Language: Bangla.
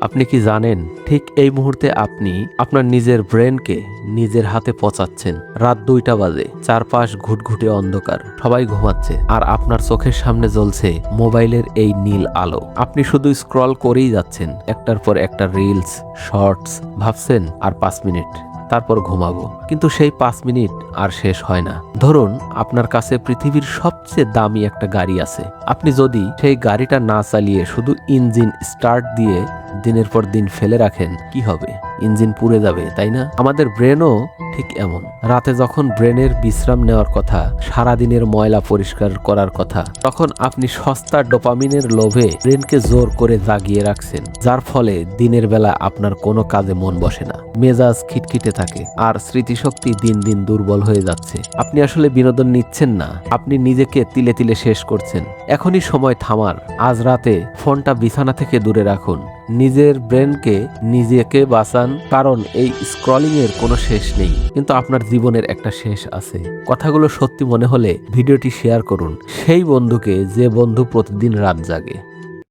আপনি কি জানেন ঠিক এই মুহূর্তে আপনি আপনার নিজের ব্রেনকে নিজের হাতে পচাচ্ছেন। রাত 2টা বাজে, চারপাশ ঘুটঘুটে অন্ধকার, সবাই ঘুমাচ্ছে, আর আপনার চোখের সামনে জ্বলছে মোবাইলের এই নীল আলো। আপনি শুধু স্ক্রল করেই যাচ্ছেন, একটার পর একটা রিলস, শর্টস, ভাবছেন আর 5 মিনিট, তারপর ঘুমাবো। কিন্তু সেই 5 মিনিট আর শেষ হয় না। ধরুন আপনার কাছে পৃথিবীর সবচেয়ে দামি একটা গাড়ি আছে। আপনি যদি সেই গাড়িটা না চালিয়ে শুধু ইঞ্জিন স্টার্ট দিয়ে দিনের পর দিন ফেলে রাখেন, কি হবে? ইঞ্জিন পুড়ে যাবে, তাই না? আমাদের ব্রেনও ঠিক এমন। রাতে যখন ব্রেনের বিশ্রাম নেওয়ার কথা, সারাদিনের ময়লা পরিষ্কার করার কথা, তখন আপনি সস্তা ডোপামিনের লোভে ব্রেনকে জোর করে জাগিয়ে রাখছেন, যার ফলে দিনের বেলা আপনার কোনো কাজে মন বসে না, মেজাজ খিটখিটে থাকে, আর স্মৃতিশক্তি দিন দিন দুর্বল হয়ে যাচ্ছে। আপনি আসলে বিনোদন নিচ্ছেন না, আপনি নিজেকে তিলে তিলে শেষ করছেন। এখনই সময় থামার। আজ রাতে ফোনটা বিছানা থেকে দূরে রাখুন, নিজের ব্রেনকে নিজেকে বাঁচান, কারণ এই স্ক্রলিং এর কোনো শেষ নেই, কিন্তু আপনার জীবনের একটা শেষ আছে। কথাগুলো সত্যি মনে হলে ভিডিওটি শেয়ার করুন সেই বন্ধুকে, যে বন্ধু প্রতিদিন রাত জাগে।